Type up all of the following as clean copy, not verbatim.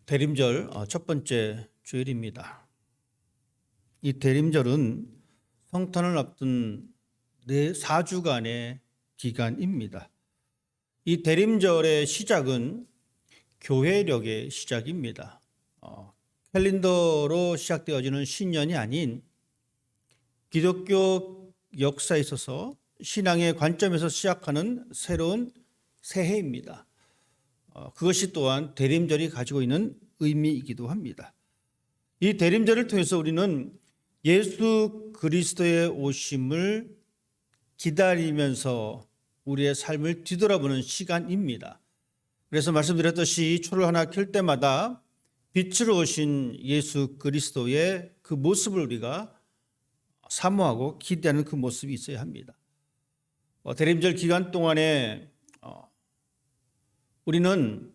대림절 첫 번째 주일입니다. 이 대림절은 성탄을 앞둔 4주간의 기간입니다. 이 대림절의 시작은 교회력의 시작입니다. 캘린더로 시작되어지는 신년이 아닌 기독교 역사에 있어서 신앙의 관점에서 시작하는 새로운 새해입니다. 그것이 또한 대림절이 가지고 있는 의미이기도 합니다. 이 대림절을 통해서 우리는 예수 그리스도의 오심을 기다리면서 우리의 삶을 뒤돌아보는 시간입니다. 그래서 말씀드렸듯이 초를 하나 켤 때마다 빛으로 오신 예수 그리스도의 그 모습을 우리가 사모하고 기대하는 그 모습이 있어야 합니다. 대림절 기간 동안에 우리는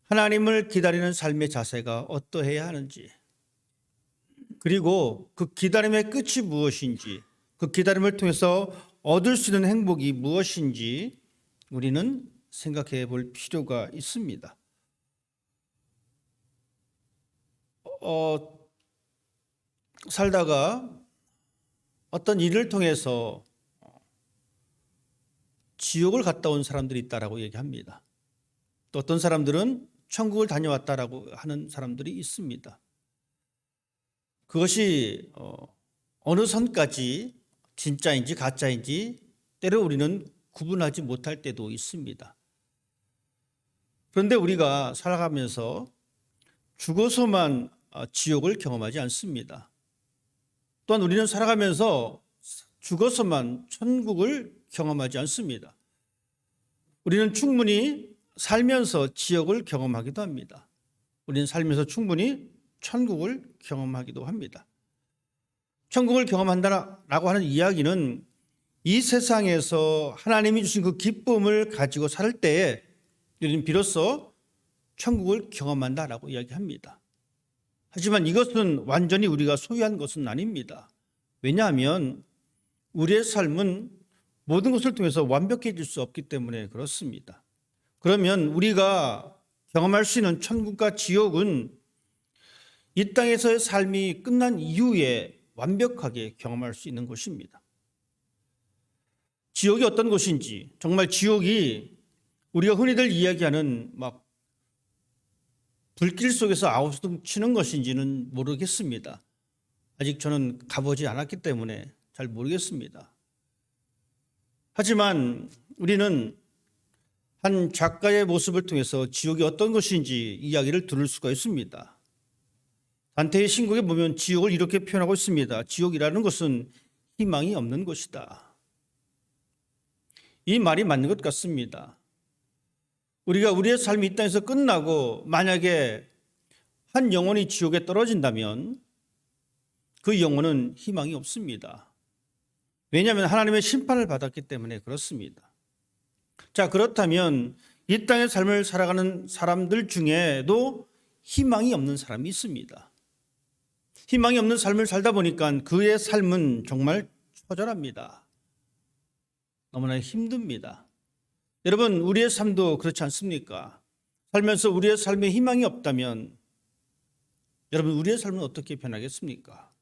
하나님을 기다리는 삶의 자세가 어떠해야 하는지, 그리고 그 기다림의 끝이 무엇인지, 그 기다림을 통해서 얻을 수 있는 행복이 무엇인지 우리는 생각해 볼 필요가 있습니다. 살다가 어떤 일을 통해서 지옥을 갔다 온 사람들이 있다라고 얘기합니다. 또 어떤 사람들은 천국을 다녀왔다라고 하는 사람들이 있습니다. 그것이 어느 선까지 진짜인지 가짜인지 때로 우리는 구분하지 못할 때도 있습니다. 그런데 우리가 살아가면서 죽어서만 지옥을 경험하지 않습니다. 또한 우리는 살아가면서 죽어서만 천국을 경험하지 않습니다. 우리는 충분히 살면서 지옥을 경험하기도 합니다. 우리는 살면서 충분히 천국을 경험하기도 합니다. 천국을 경험한다라고 하는 이야기는 이 세상에서 하나님이 주신 그 기쁨을 가지고 살 때에 우리는 비로소 천국을 경험한다라고 이야기합니다. 하지만 이것은 완전히 우리가 소유한 것은 아닙니다. 왜냐하면 우리의 삶은 모든 것을 통해서 완벽해질 수 없기 때문에 그렇습니다. 그러면 우리가 경험할 수 있는 천국과 지옥은 이 땅에서의 삶이 끝난 이후에 완벽하게 경험할 수 있는 것입니다. 지옥이 어떤 곳인지, 정말 지옥이 우리가 흔히들 이야기하는 막 불길 속에서 아우성 치는 것인지는 모르겠습니다. 아직 저는 가보지 않았기 때문에 잘 모르겠습니다. 하지만 우리는 한 작가의 모습을 통해서 지옥이 어떤 것인지 이야기를 들을 수가 있습니다. 단테의 신곡에 보면 지옥을 이렇게 표현하고 있습니다. 지옥이라는 것은 희망이 없는 곳이다. 이 말이 맞는 것 같습니다. 우리가 우리의 삶이 이 땅에서 끝나고 만약에 한 영혼이 지옥에 떨어진다면 그 영혼은 희망이 없습니다. 왜냐하면 하나님의 심판을 받았기 때문에 그렇습니다. 자, 그렇다면 이 땅의 삶을 살아가는 사람들 중에도 희망이 없는 사람이 있습니다. 희망이 없는 삶을 살다 보니까 그의 삶은 정말 처절합니다. 너무나 힘듭니다. 여러분, 우리의 삶도 그렇지 않습니까? 살면서 우리의 삶에 희망이 없다면 여러분, 우리의 삶은 어떻게 변하겠습니까?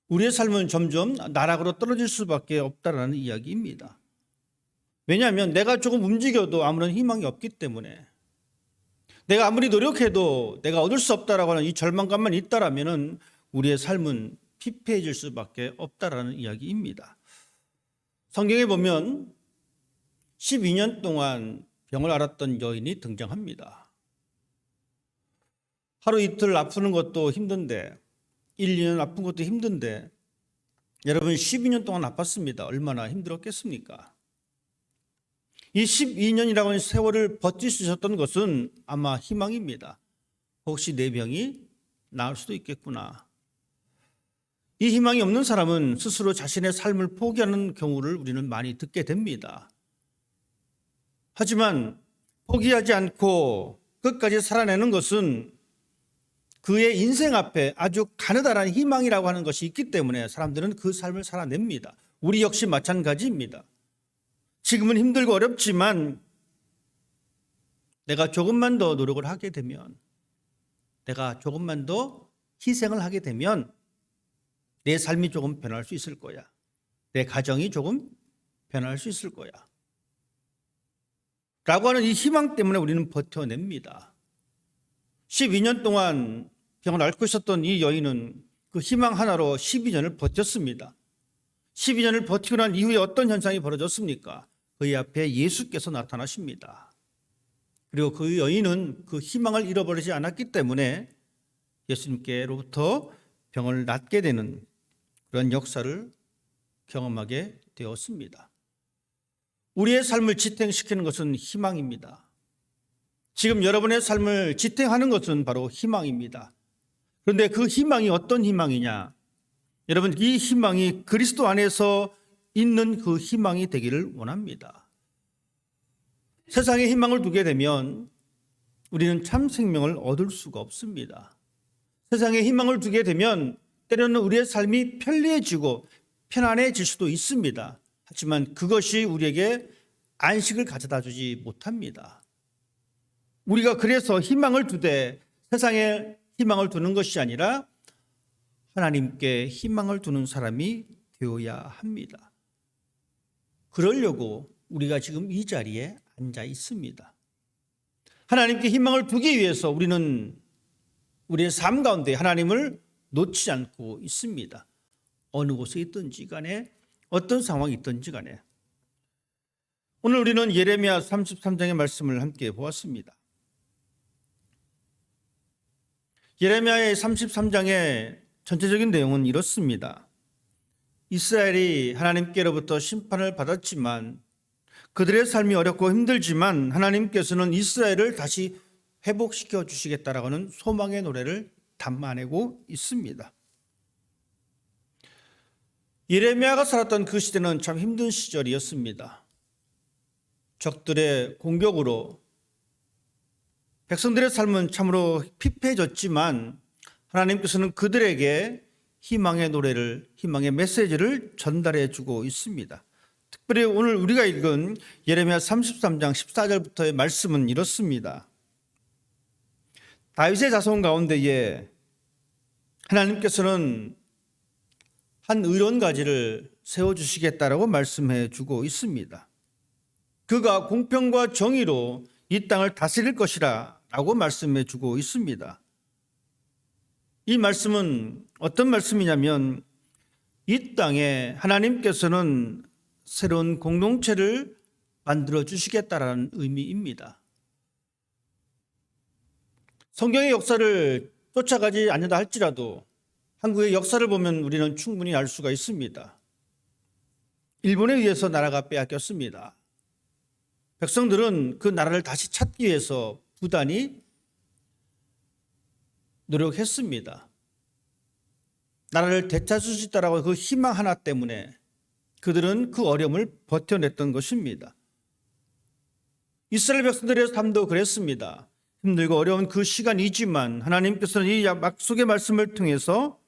우리의 삶은 점점 나락으로 떨어질 수밖에 없다라는 이야기입니다. 왜냐하면 내가 조금 움직여도 아무런 희망이 없기 때문에, 내가 아무리 노력해도 내가 얻을 수 없다라고 하는 이 절망감만 있다라면 우리의 삶은 피폐해질 수밖에 없다라는 이야기입니다. 성경에 보면 12년 동안 병을 앓았던 여인이 등장합니다. 하루 이틀 아프는 것도 힘든데, 1, 2년 아픈 것도 힘든데, 여러분 12년 동안 아팠습니다. 얼마나 힘들었겠습니까? 이 12년이라고 하는 세월을 버틸 수 있었던 것은 아마 희망입니다. 혹시 내 병이 나을 수도 있겠구나. 이 희망이 없는 사람은 스스로 자신의 삶을 포기하는 경우를 우리는 많이 듣게 됩니다. 하지만 포기하지 않고 끝까지 살아내는 것은 그의 인생 앞에 아주 가느다란 희망이라고 하는 것이 있기 때문에 사람들은 그 삶을 살아냅니다. 우리 역시 마찬가지입니다. 지금은 힘들고 어렵지만 내가 조금만 더 노력을 하게 되면, 내가 조금만 더 희생을 하게 되면 내 삶이 조금 변할 수 있을 거야. 내 가정이 조금 변할 수 있을 거야. 라고 하는 이 희망 때문에 우리는 버텨냅니다. 12년 동안 병을 앓고 있었던 이 여인은 그 희망 하나로 12년을 버텼습니다. 12년을 버티고 난 이후에 어떤 현상이 벌어졌습니까? 그의 앞에 예수께서 나타나십니다. 그리고 그 여인은 그 희망을 잃어버리지 않았기 때문에 예수님께로부터 병을 낫게 되는 그런 역사를 경험하게 되었습니다. 우리의 삶을 지탱시키는 것은 희망입니다. 지금 여러분의 삶을 지탱하는 것은 바로 희망입니다. 그런데 그 희망이 어떤 희망이냐? 여러분, 이 희망이 그리스도 안에서 있는 그 희망이 되기를 원합니다. 세상에 희망을 두게 되면 우리는 참 생명을 얻을 수가 없습니다. 세상에 희망을 두게 되면 때로는 우리의 삶이 편리해지고 편안해질 수도 있습니다. 하지만 그것이 우리에게 안식을 가져다 주지 못합니다. 우리가 그래서 희망을 두되 세상에 희망을 두는 것이 아니라 하나님께 희망을 두는 사람이 되어야 합니다. 그러려고 우리가 지금 이 자리에 앉아 있습니다. 하나님께 희망을 두기 위해서 우리는 우리의 삶 가운데 하나님을 놓지 않고 있습니다. 어느 곳에 있든지 간에 어떤 상황이 있든지 간에. 오늘 우리는 예레미야 33장의 말씀을 함께 보았습니다. 예레미야의 33장의 전체적인 내용은 이렇습니다. 이스라엘이 하나님께로부터 심판을 받았지만 그들의 삶이 어렵고 힘들지만 하나님께서는 이스라엘을 다시 회복시켜 주시겠다라고 하는 소망의 노래를 담아내고 있습니다. 예레미야가 살았던 그 시대는 참 힘든 시절이었습니다. 적들의 공격으로 백성들의 삶은 참으로 피폐해졌지만 하나님께서는 그들에게 희망의 노래를, 희망의 메시지를 전달해 주고 있습니다. 특별히 오늘 우리가 읽은 예레미야 33장 14절부터의 말씀은 이렇습니다. 다윗의 자손 가운데에 하나님께서는 한 의론가지를 세워주시겠다라고 말씀해 주고 있습니다. 그가 공평과 정의로 이 땅을 다스릴 것이라 라고 말씀해 주고 있습니다. 이 말씀은 어떤 말씀이냐면 이 땅에 하나님께서는 새로운 공동체를 만들어 주시겠다라는 의미입니다. 성경의 역사를 쫓아가지 않는다 할지라도 한국의 역사를 보면 우리는 충분히 알 수가 있습니다. 일본에 의해서 나라가 빼앗겼습니다. 백성들은 그 나라를 다시 찾기 위해서 부단히 노력했습니다. 나라를 되찾을 수 있다라고 그 희망 하나 때문에 그들은 그 어려움을 버텨냈던 것입니다. 이스라엘 백성들의 삶도 그랬습니다. 힘들고 어려운 그 시간이지만 하나님께서는 이 약속의 말씀을 통해서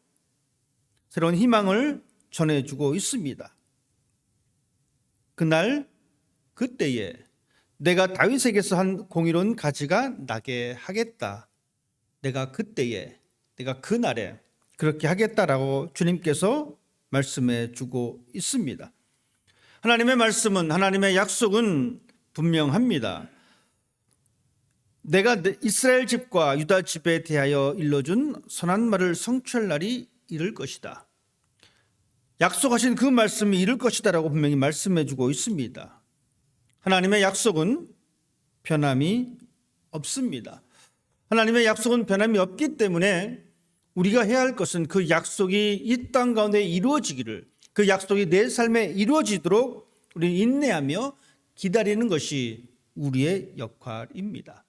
새로운 희망을 전해주고 있습니다. 그날 그때에 내가 다윗에게서 한 공의로운 가지가 나게 하겠다. 내가 그때에, 내가 그날에 그렇게 하겠다라고 주님께서 말씀해 주고 있습니다. 하나님의 말씀은, 하나님의 약속은 분명합니다. 내가 이스라엘 집과 유다 집에 대하여 일러준 선한 말을 성취할 날이 이를 것이다. 약속하신 그 말씀이 이룰 것이다라고 분명히 말씀해 주고 있습니다. 하나님의 약속은 변함이 없습니다. 하나님의 약속은 변함이 없기 때문에 우리가 해야 할 것은 그 약속이 이 땅 가운데 이루어지기를, 그 약속이 내 삶에 이루어지도록 우리는 인내하며 기다리는 것이 우리의 역할입니다.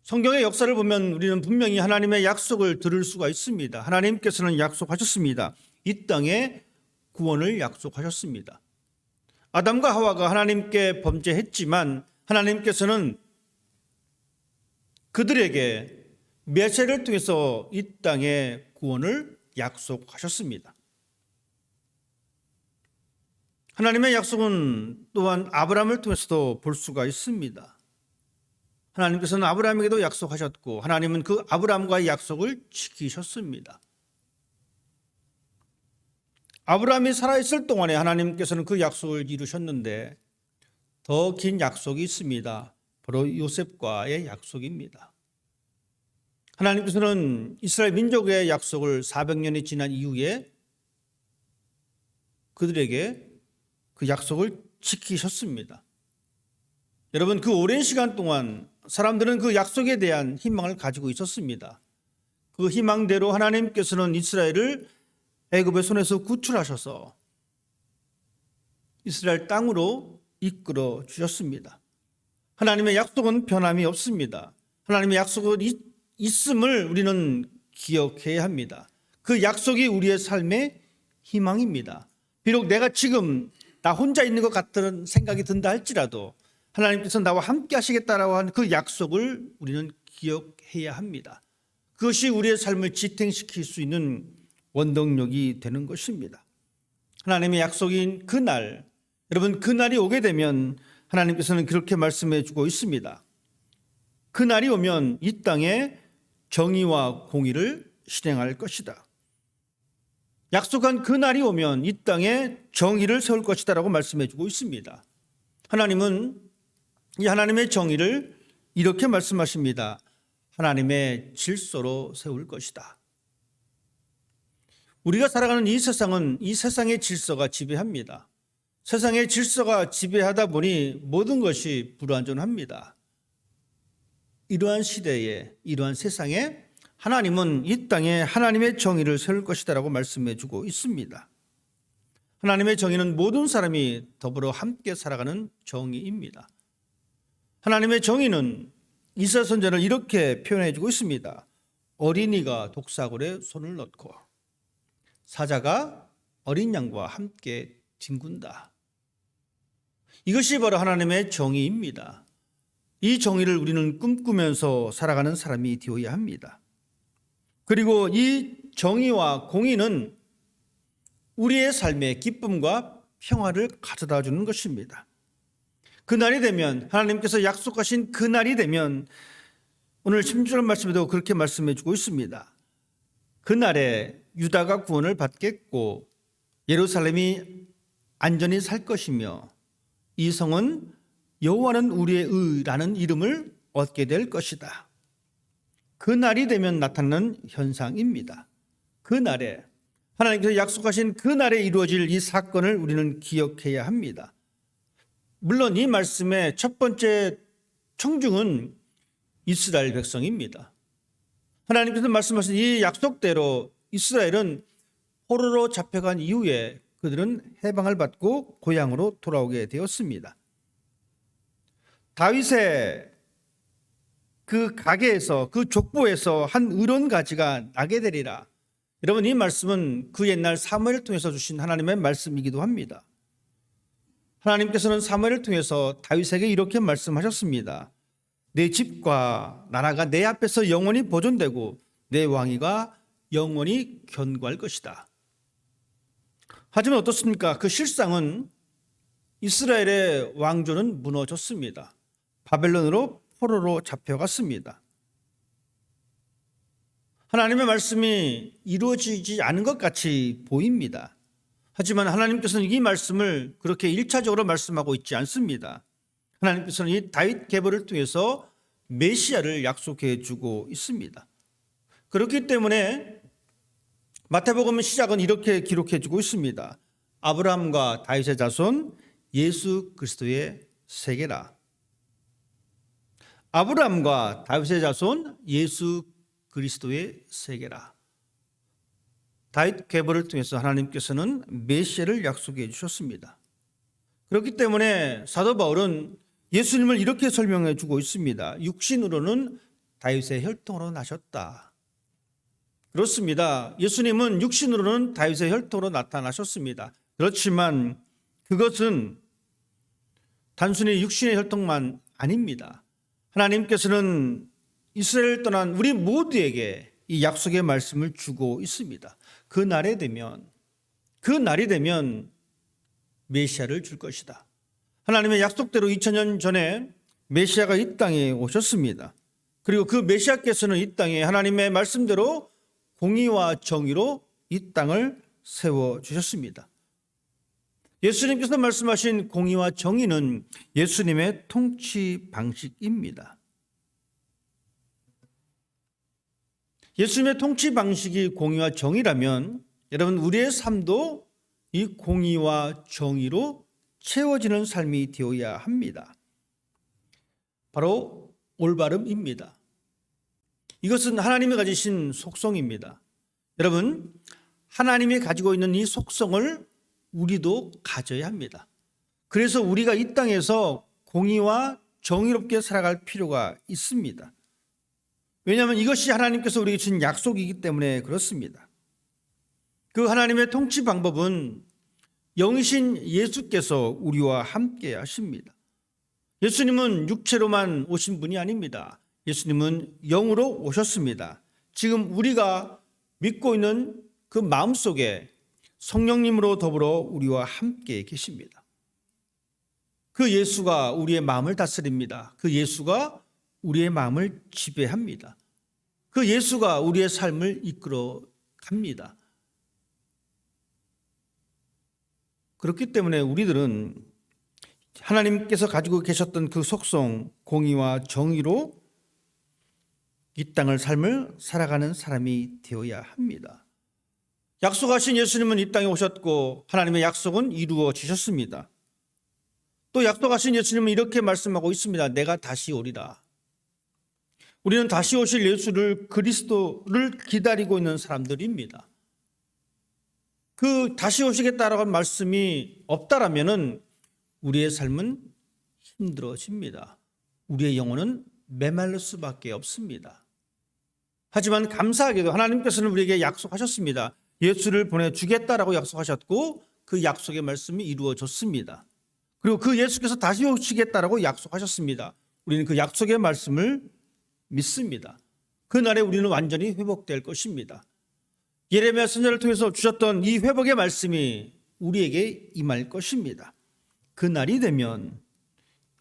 성경의 역사를 보면 우리는 분명히 하나님의 약속을 들을 수가 있습니다. 하나님께서는 약속하셨습니다. 이 땅에 구원을 약속하셨습니다. 아담과 하와가 하나님께 범죄했지만 하나님께서는 그들에게 메시아를 통해서 이 땅에 구원을 약속하셨습니다. 하나님의 약속은 또한 아브라함을 통해서도 볼 수가 있습니다. 하나님께서는 아브라함에게도 약속하셨고 하나님은 그 아브라함과의 약속을 지키셨습니다. 아브라함이 살아있을 동안에 하나님께서는 그 약속을 이루셨는데 더 긴 약속이 있습니다. 바로 요셉과의 약속입니다. 하나님께서는 이스라엘 민족의 약속을 400년이 지난 이후에 그들에게 그 약속을 지키셨습니다. 여러분, 그 오랜 시간 동안 사람들은 그 약속에 대한 희망을 가지고 있었습니다. 그 희망대로 하나님께서는 이스라엘을 애굽의 손에서 구출하셔서 이스라엘 땅으로 이끌어 주셨습니다. 하나님의 약속은 변함이 없습니다. 하나님의 약속은 있음을 우리는 기억해야 합니다. 그 약속이 우리의 삶의 희망입니다. 비록 내가 지금 나 혼자 있는 것 같은 생각이 든다 할지라도 하나님께서 나와 함께 하시겠다라고 한 그 약속을 우리는 기억해야 합니다. 그것이 우리의 삶을 지탱시킬 수 있는 원동력이 되는 것입니다. 하나님의 약속인 그날, 여러분, 그날이 오게 되면 하나님께서는 그렇게 말씀해 주고 있습니다. 그날이 오면 이 땅에 정의와 공의를 실행할 것이다. 약속한 그날이 오면 이 땅에 정의를 세울 것이다 라고 말씀해 주고 있습니다. 하나님은 이 하나님의 정의를 이렇게 말씀하십니다. 하나님의 질서로 세울 것이다. 우리가 살아가는 이 세상은 이 세상의 질서가 지배합니다. 세상의 질서가 지배하다 보니 모든 것이 불완전합니다. 이러한 시대에, 이러한 세상에 하나님은 이 땅에 하나님의 정의를 세울 것이다 라고 말씀해 주고 있습니다. 하나님의 정의는 모든 사람이 더불어 함께 살아가는 정의입니다. 하나님의 정의는 이사야 선지자를 이렇게 표현해 주고 있습니다. 어린이가 독사골에 손을 넣고 사자가 어린 양과 함께 뒹군다. 이것이 바로 하나님의 정의입니다. 이 정의를 우리는 꿈꾸면서 살아가는 사람이 되어야 합니다. 그리고 이 정의와 공의는 우리의 삶에 기쁨과 평화를 가져다 주는 것입니다. 그날이 되면, 하나님께서 약속하신 그날이 되면 오늘 16절 말씀에도 그렇게 말씀해 주고 있습니다. 그날에 유다가 구원을 받겠고 예루살렘이 안전히 살 것이며 이 성은 여호와는 우리의 의라는 이름을 얻게 될 것이다. 그날이 되면 나타나는 현상입니다. 그날에 하나님께서 약속하신 그날에 이루어질 이 사건을 우리는 기억해야 합니다. 물론 이 말씀의 첫 번째 청중은 이스라엘 백성입니다. 하나님께서 말씀하신 이 약속대로 이스라엘은 포로로 잡혀간 이후에 그들은 해방을 받고 고향으로 돌아오게 되었습니다. 다윗의 그 가게에서, 그 족보에서 한 의로운 가지가 나게 되리라. 여러분, 이 말씀은 그 옛날 사무엘을 통해서 주신 하나님의 말씀이기도 합니다. 하나님께서는 사무엘을 통해서 다윗에게 이렇게 말씀하셨습니다. 내 집과 나라가 내 앞에서 영원히 보존되고 내 왕위가 영원히 견고할 것이다. 하지만 어떻습니까? 그 실상은 이스라엘의 왕조는 무너졌습니다. 바벨론으로 포로로 잡혀갔습니다. 하나님의 말씀이 이루어지지 않은 것 같이 보입니다. 하지만 하나님께서는 이 말씀을 그렇게 1차적으로 말씀하고 있지 않습니다. 하나님께서는 이 다윗 계보를 통해서 메시아를 약속해 주고 있습니다. 그렇기 때문에 마태복음 시작은 이렇게 기록해 주고 있습니다. 아브라함과 다윗의 자손 예수 그리스도의 세계라. 아브라함과 다윗의 자손 예수 그리스도의 세계라. 다윗 계보를 통해서 하나님께서는 메시아를 약속해 주셨습니다. 그렇기 때문에 사도 바울은 예수님을 이렇게 설명해 주고 있습니다. 육신으로는 다윗의 혈통으로 나셨다. 그렇습니다. 예수님은 육신으로는 다윗의 혈통으로 나타나셨습니다. 그렇지만 그것은 단순히 육신의 혈통만 아닙니다. 하나님께서는 이스라엘을 떠난 우리 모두에게 이 약속의 말씀을 주고 있습니다. 그 날이 되면 메시아를 줄 것이다. 하나님의 약속대로 2000년 전에 메시아가 이 땅에 오셨습니다. 그리고 그 메시아께서는 이 땅에 하나님의 말씀대로 공의와 정의로 이 땅을 세워주셨습니다. 예수님께서 말씀하신 공의와 정의는 예수님의 통치 방식입니다. 예수님의 통치 방식이 공의와 정의라면 여러분 우리의 삶도 이 공의와 정의로 채워지는 삶이 되어야 합니다. 바로 올바름입니다. 이것은 하나님이 가지신 속성입니다. 여러분, 하나님이 가지고 있는 이 속성을 우리도 가져야 합니다. 그래서 우리가 이 땅에서 공의와 정의롭게 살아갈 필요가 있습니다. 왜냐하면 이것이 하나님께서 우리에게 주신 약속이기 때문에 그렇습니다. 그 하나님의 통치 방법은 영이신 예수께서 우리와 함께 하십니다. 예수님은 육체로만 오신 분이 아닙니다. 예수님은 영으로 오셨습니다. 지금 우리가 믿고 있는 그 마음속에 성령님으로 더불어 우리와 함께 계십니다. 그 예수가 우리의 마음을 다스립니다. 그 예수가 우리의 마음을 지배합니다. 그 예수가 우리의 삶을 이끌어 갑니다. 그렇기 때문에 우리들은 하나님께서 가지고 계셨던 그 속성, 공의와 정의로 이 땅을 삶을 살아가는 사람이 되어야 합니다. 약속하신 예수님은 이 땅에 오셨고 하나님의 약속은 이루어지셨습니다. 또 약속하신 예수님은 이렇게 말씀하고 있습니다. 내가 다시 오리라. 우리는 다시 오실 예수를 그리스도를 기다리고 있는 사람들입니다. 그 다시 오시겠다라고 말씀이 없다라면은 우리의 삶은 힘들어집니다. 우리의 영혼은 메말릴 수밖에 없습니다. 하지만 감사하게도 하나님께서는 우리에게 약속하셨습니다. 예수를 보내주겠다라고 약속하셨고 그 약속의 말씀이 이루어졌습니다. 그리고 그 예수께서 다시 오시겠다라고 약속하셨습니다. 우리는 그 약속의 말씀을 믿습니다. 그날에 우리는 완전히 회복될 것입니다. 예레미야 선지자를 통해서 주셨던 이 회복의 말씀이 우리에게 임할 것입니다. 그 날이 되면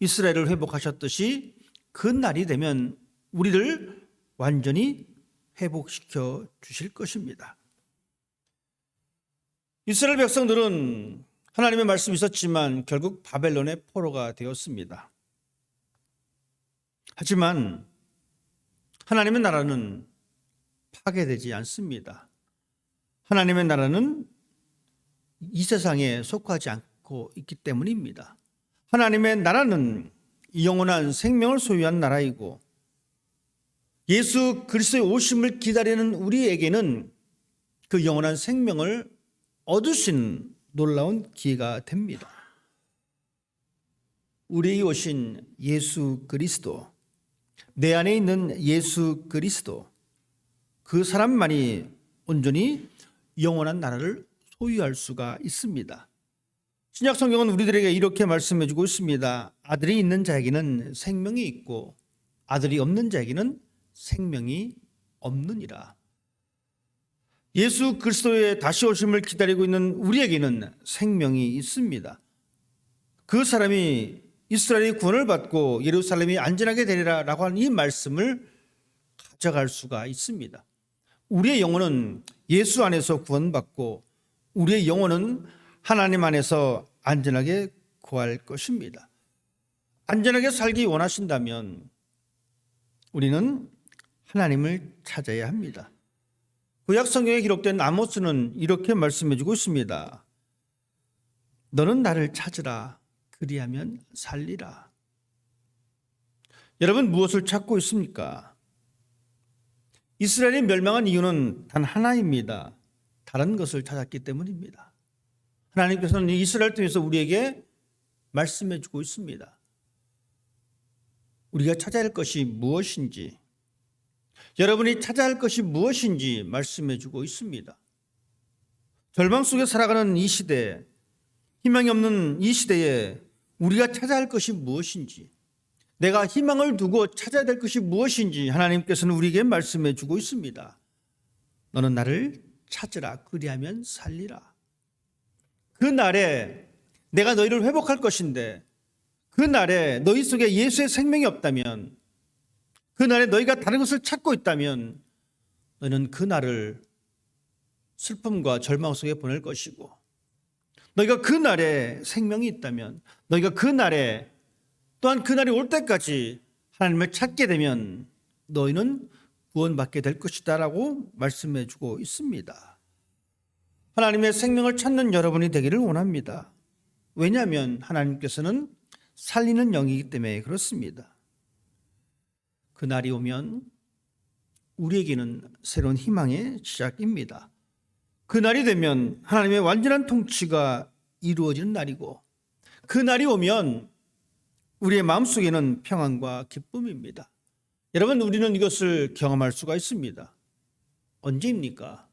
이스라엘을 회복하셨듯이 그 날이 되면 우리를 완전히 회복시켜 주실 것입니다. 이스라엘 백성들은 하나님의 말씀이 있었지만 결국 바벨론의 포로가 되었습니다. 하지만 하나님의 나라는 파괴되지 않습니다. 하나님의 나라는 이 세상에 속하지 않고 있기 때문입니다. 하나님의 나라는 영원한 생명을 소유한 나라이고 예수 그리스도의 오심을 기다리는 우리에게는 그 영원한 생명을 얻을 수 있는 놀라운 기회가 됩니다. 우리에게 오신 예수 그리스도, 내 안에 있는 예수 그리스도, 그 사람만이 온전히 영원한 나라를 소유할 수가 있습니다. 신약 성경은 우리들에게 이렇게 말씀해 주고 있습니다. 아들이 있는 자에게는 생명이 있고 아들이 없는 자에게는 생명이 없느니라. 예수 그리스도의 다시 오심을 기다리고 있는 우리에게는 생명이 있습니다. 그 사람이 이스라엘이 구원을 받고 예루살렘이 안전하게 되리라 라고 하는 이 말씀을 가져갈 수가 있습니다. 우리의 영혼은 예수 안에서 구원받고 우리의 영혼은 하나님 안에서 안전하게 거할 것입니다. 안전하게 살기 원하신다면 우리는 하나님을 찾아야 합니다. 구약 성경에 기록된 아모스는 이렇게 말씀해 주고 있습니다. 너는 나를 찾으라. 그리하면 살리라. 여러분 무엇을 찾고 있습니까? 이스라엘이 멸망한 이유는 단 하나입니다. 다른 것을 찾았기 때문입니다. 하나님께서는 이스라엘 통해서 우리에게 말씀해 주고 있습니다. 우리가 찾아야 할 것이 무엇인지, 여러분이 찾아야 할 것이 무엇인지 말씀해 주고 있습니다. 절망 속에 살아가는 이 시대, 희망이 없는 이 시대에 우리가 찾아야 할 것이 무엇인지, 내가 희망을 두고 찾아야 될 것이 무엇인지 하나님께서는 우리에게 말씀해 주고 있습니다. 너는 나를 찾으라. 그리하면 살리라. 그 날에 내가 너희를 회복할 것인데 그날에 너희 속에 예수의 생명이 없다면, 그날에 너희가 다른 것을 찾고 있다면 너희는 그날을 슬픔과 절망 속에 보낼 것이고, 너희가 그날에 생명이 있다면, 너희가 그날에 또한 그날이 올 때까지 하나님을 찾게 되면 너희는 구원받게 될 것이다 라고 말씀해 주고 있습니다. 하나님의 생명을 찾는 여러분이 되기를 원합니다. 왜냐하면 하나님께서는 살리는 영이기 때문에 그렇습니다. 그날이 오면 우리에게는 새로운 희망의 시작입니다. 그날이 되면 하나님의 완전한 통치가 이루어지는 날이고, 그날이 오면 우리의 마음속에는 평안과 기쁨입니다. 여러분, 우리는 이것을 경험할 수가 있습니다. 언제입니까?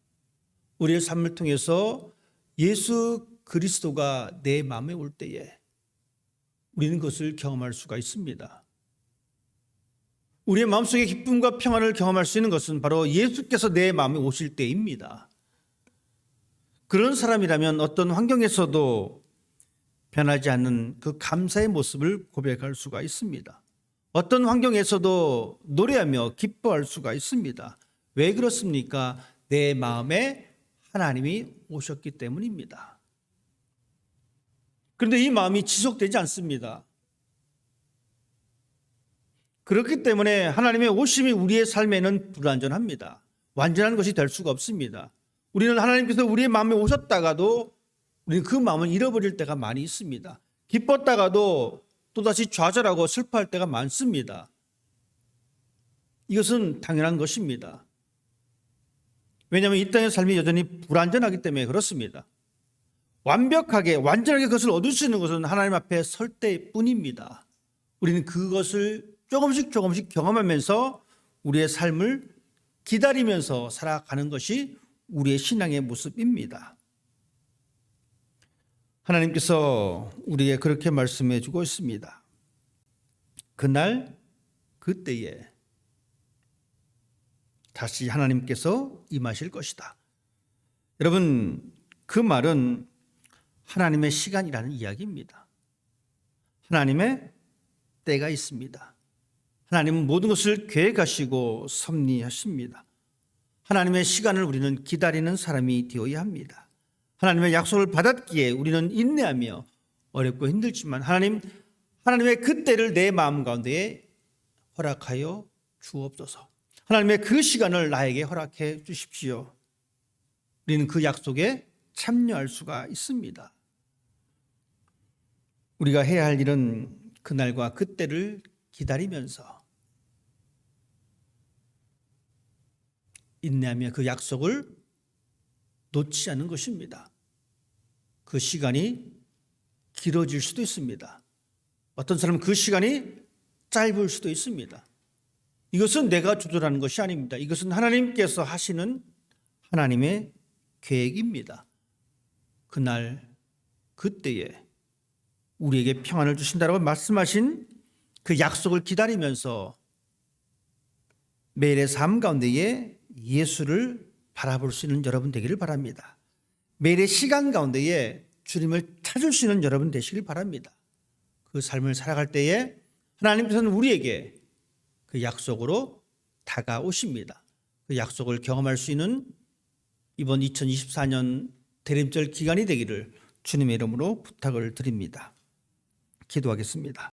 우리의 삶을 통해서 예수 그리스도가 내 마음에 올 때에 우리는 그것을 경험할 수가 있습니다. 우리의 마음속에 기쁨과 평안을 경험할 수 있는 것은 바로 예수께서 내 마음에 오실 때입니다. 그런 사람이라면 어떤 환경에서도 변하지 않는 그 감사의 모습을 고백할 수가 있습니다. 어떤 환경에서도 노래하며 기뻐할 수가 있습니다. 왜 그렇습니까? 내 마음에 하나님이 오셨기 때문입니다. 그런데 이 마음이 지속되지 않습니다. 그렇기 때문에 하나님의 오심이 우리의 삶에는 불완전합니다. 완전한 것이 될 수가 없습니다. 우리는 하나님께서 우리의 마음에 오셨다가도 우리는 그 마음을 잃어버릴 때가 많이 있습니다. 기뻤다가도 또다시 좌절하고 슬퍼할 때가 많습니다. 이것은 당연한 것입니다. 왜냐하면 이 땅의 삶이 여전히 불완전하기 때문에 그렇습니다. 완벽하게 완전하게 그것을 얻을 수 있는 것은 하나님 앞에 설 때뿐입니다. 우리는 그것을 조금씩 경험하면서 우리의 삶을 기다리면서 살아가는 것이 우리의 신앙의 모습입니다. 하나님께서 우리에게 그렇게 말씀해 주고 있습니다. 그날 그때에 다시 하나님께서 임하실 것이다. 여러분, 그 말은 하나님의 시간이라는 이야기입니다. 하나님의 때가 있습니다. 하나님은 모든 것을 계획하시고 섭리하십니다. 하나님의 시간을 우리는 기다리는 사람이 되어야 합니다. 하나님의 약속을 받았기에 우리는 인내하며 어렵고 힘들지만 하나님의 그 때를 내 마음 가운데에 허락하여 주옵소서. 하나님의 그 시간을 나에게 허락해 주십시오. 우리는 그 약속에 참여할 수가 있습니다. 우리가 해야 할 일은 그날과 그때를 기다리면서 인내하며 그 약속을 놓지 않는 것입니다. 그 시간이 길어질 수도 있습니다. 어떤 사람은 그 시간이 짧을 수도 있습니다. 이것은 내가 조절하는 것이 아닙니다. 이것은 하나님께서 하시는 하나님의 계획입니다. 그날 그때에 우리에게 평안을 주신다라고 말씀하신 그 약속을 기다리면서 매일의 삶 가운데에 예수를 바라볼 수 있는 여러분 되기를 바랍니다. 매일의 시간 가운데에 주님을 찾을 수 있는 여러분 되시길 바랍니다. 그 삶을 살아갈 때에 하나님께서는 우리에게 그 약속으로 다가오십니다. 그 약속을 경험할 수 있는 이번 2024년 대림절 기간이 되기를 주님의 이름으로 부탁을 드립니다. 기도하겠습니다.